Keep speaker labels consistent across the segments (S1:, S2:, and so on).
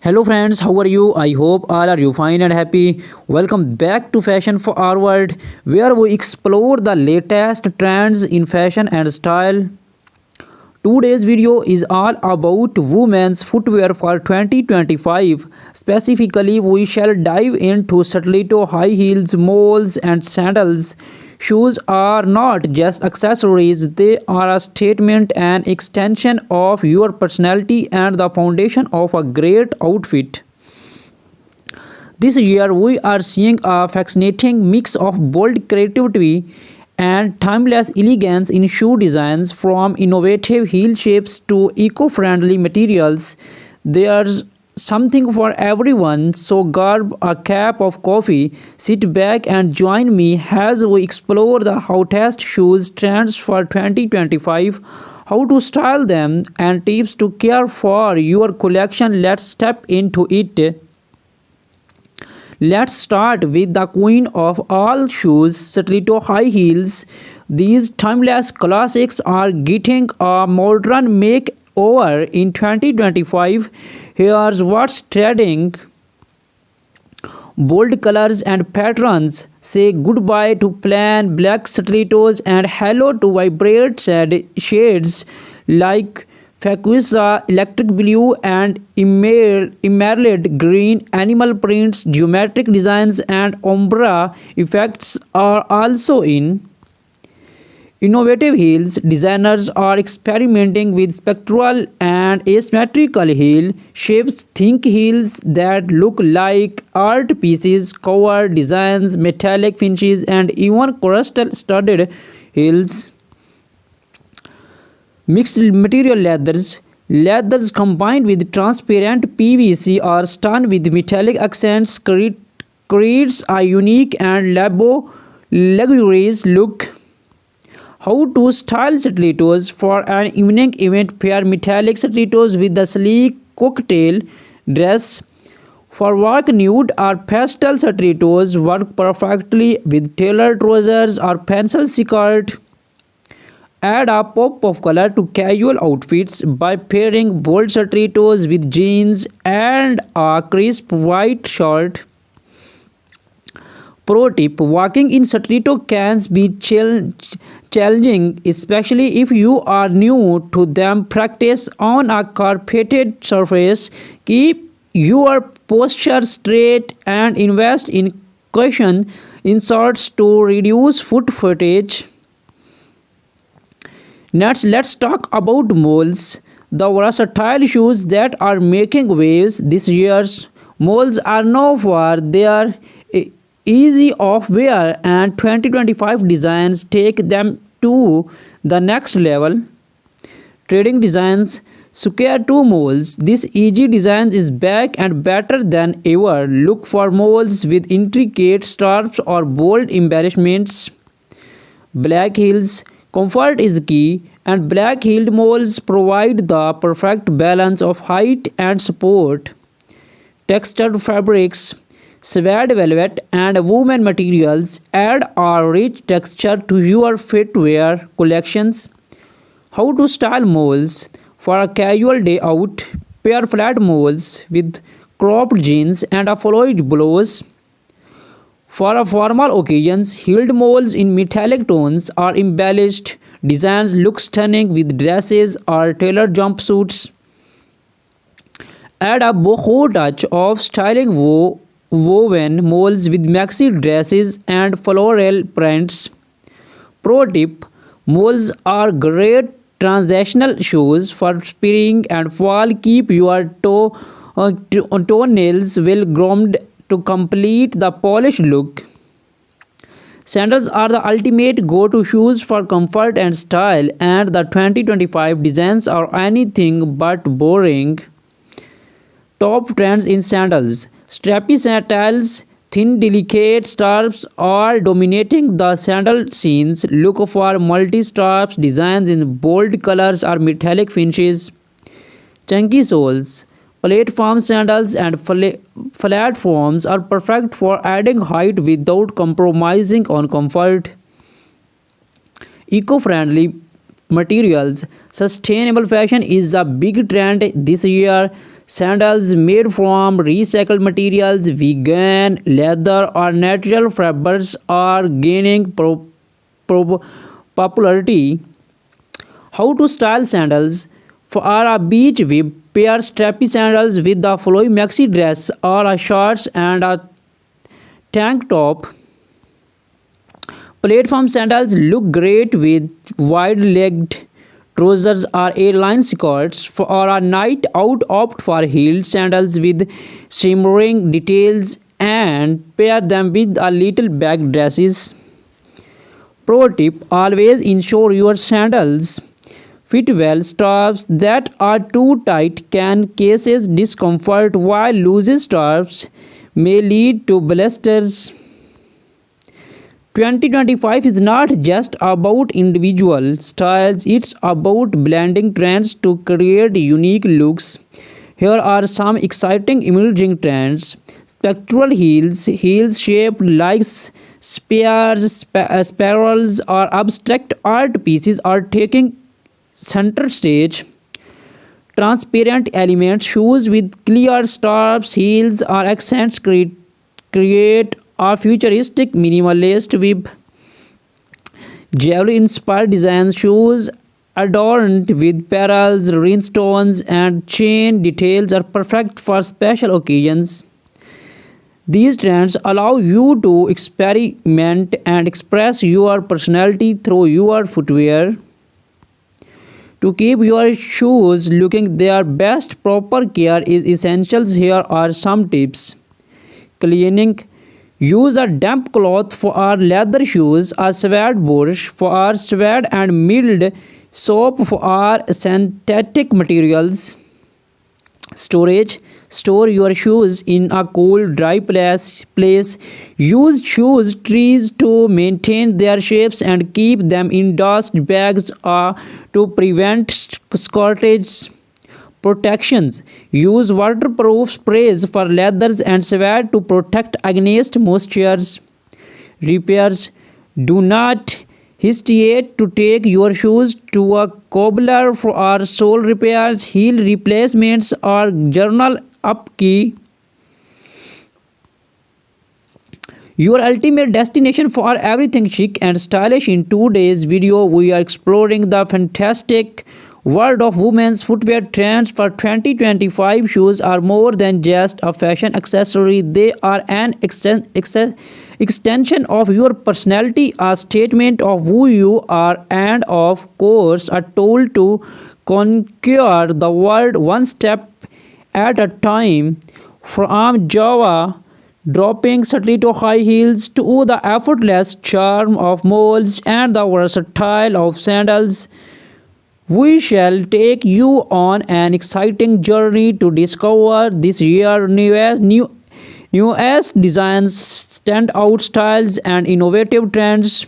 S1: Hello friends, how are you? I hope all are you fine and happy. Welcome back to Fashion Forward, where we explore the latest trends in fashion and style. Today's video is all about women's footwear for 2025. Specifically, we shall dive into stiletto high heels, moles, and sandals. Shoes are not just accessories, they are a statement and extension of your personality and the foundation of a great outfit. This year, we are seeing a fascinating mix of bold creativity and timeless elegance in shoe designs, from innovative heel shapes to eco friendly materials. There's something for everyone, so grab a cup of coffee, sit back, and join me as we explore the hottest shoes trends for 2025, how to style them, and tips to care for your collection. Let's step into it. Let's start with the queen of all shoes, stiletto high heels. These timeless classics are getting a modern makeover in 2025. Here's what's trending. Bold colors and patterns. Say goodbye to plain black stilettos and hello to vibrant shades like Fuchsia, electric blue, and emerald green. Animal prints, geometric designs, and ombre effects are also in. Innovative heels. Designers are experimenting with spectral and asymmetrical heel shapes. Think heels that look like art pieces, cover designs, metallic finishes, and even crystal studded heels. Mixed material leathers. Leathers combined with transparent PVC or stone with metallic accents creates a unique and luxurious look. How to style stilettos for an evening event. Pair metallic stilettos with the sleek cocktail dress. For work, nude or pastel stilettos work perfectly with tailored trousers or pencil skirt. Add a pop of color to casual outfits by pairing bold stilettos with jeans and a crisp white shirt. Pro tip: walking in stiletto can be challenging, especially if you are new to them. Practice on a carpeted surface. Keep your posture straight and invest in cushion inserts to reduce foot footage. Next, let's talk about moles, the versatile shoes that are making waves this year. Moles are known for their easy of wear, and 2025 designs take them to the next level. Trading designs. Square 2 moles. This easy design is back and better than ever. Look for moles with intricate straps or bold embellishments. Black heels. Comfort is key, and black heeled moles provide the perfect balance of height and support. Textured fabrics, suede velvet, and woven materials add a rich texture to your footwear collections. How to style moles for a casual day out. Pair flat moles with cropped jeans and a floyd blouse. For a formal occasions, heeled moles in metallic tones or embellished designs look stunning with dresses or tailored jumpsuits. Add a boho touch of styling woven moles with maxi dresses and floral prints. Pro tip: moles are great transitional shoes for spring and fall. Keep your toenails well groomed to complete the polished look. Sandals are the ultimate go-to shoes for comfort and style, and the 2025 designs are anything but boring. Top trends in sandals. Strappy sandals, thin delicate straps are dominating the sandal scenes. Look for multi-straps designs in bold colors or metallic finishes. Chunky soles. Platform sandals and platforms are perfect for adding height without compromising on comfort. Eco-friendly materials. Sustainable fashion is a big trend this year. Sandals made from recycled materials, vegan, leather, or natural fibers are gaining pro- popularity. How to style sandals? For a beach, we pair strappy sandals with a flowy maxi dress or a shorts and a tank top. Platform sandals look great with wide-legged trousers or A-line skirts. For a night out, opt for heeled sandals with shimmering details and pair them with a little bag dresses. Pro tip: always ensure your sandals fit well. Straps that are too tight can cause discomfort, while loose straps may lead to blisters. 2025 is not just about individual styles, it's about blending trends to create unique looks. Here are some exciting emerging trends. Spectral heels, heels shaped like spears, spirals, or abstract art pieces are taking center stage. Transparent elements, shoes with clear straps, heels, or accents create a futuristic minimalist with jewelry inspired designs. Shoes adorned with pearls, rhinestones, and chain details are perfect for special occasions. These trends allow you to experiment and express your personality through your footwear. To keep your shoes looking their best, proper care is essential. Here are some tips. Cleaning: use a damp cloth for our leather shoes, a suede brush for our suede, and mild soap for our synthetic materials. Storage: store your shoes in a cool, dry place. Use shoes trees to maintain their shapes and keep them in dust bags to prevent scorches. Protections: use waterproof sprays for leathers and suede to protect against moistures. Repairs: do not hesitate to take your shoes to a cobbler for our sole repairs, heel replacements, or journal upkeep. Your ultimate destination for everything chic and stylish. In today's video, we are exploring the fantastic world of women's footwear trends for 2025. Shoes are more than just a fashion accessory, they are an extension of your personality, a statement of who you are, and of course, a tool to conquer the world one step at a time. From Java dropping stiletto high heels to the effortless charm of moles and the versatile of sandals, we shall take you on an exciting journey to discover this year's newest designs, standout styles, and innovative trends.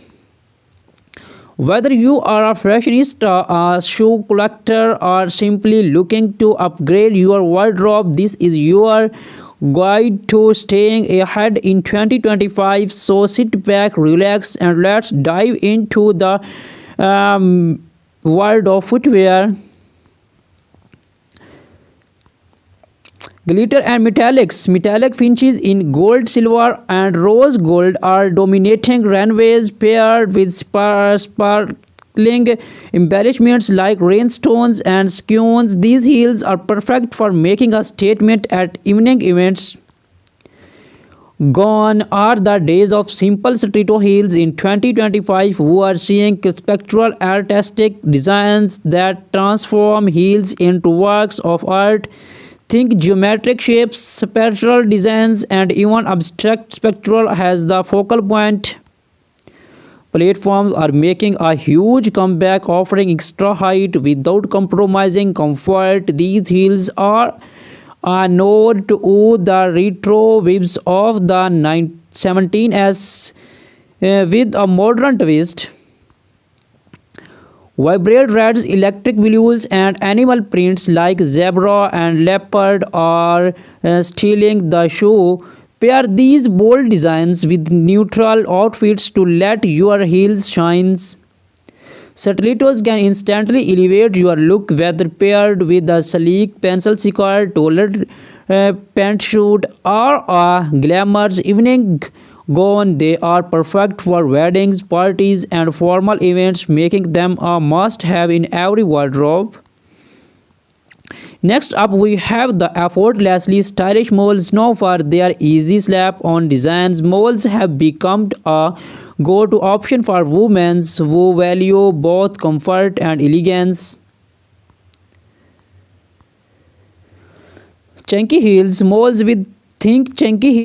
S1: Whether you are a fashionista, a shoe collector, or simply looking to upgrade your wardrobe, this is your guide to staying ahead in 2025. So sit back, relax, and let's dive into the world of footwear. Glitter and metallics. Metallic finishes in gold, silver, and rose gold are dominating runways, paired with sparkling embellishments like rhinestones and skeins. These heels are perfect for making a statement at evening events. Gone are the days of simple stiletto heels. In 2025, we are seeing spectral artistic designs that transform heels into works of art. Think geometric shapes, spectral designs, and even abstract spectral has the focal point. Platforms are making a huge comeback, offering extra height without compromising comfort. These heels are a nod to the retro vibes of the 17s with a modern twist. Vibrant reds, electric blues, and animal prints like zebra and leopard are stealing the show. Pair these bold designs with neutral outfits to let your heels shine. Stilettos can instantly elevate your look, whether paired with a sleek pencil skirt, tailored pantsuit, or a glamorous evening gown. They are perfect for weddings, parties, and formal events, making them a must-have in every wardrobe. Next up, we have the effortlessly stylish moles. Known for their easy slap-on designs, moles have become a go-to option for women who value both comfort and elegance. Chunky heels, moles with think chunky heels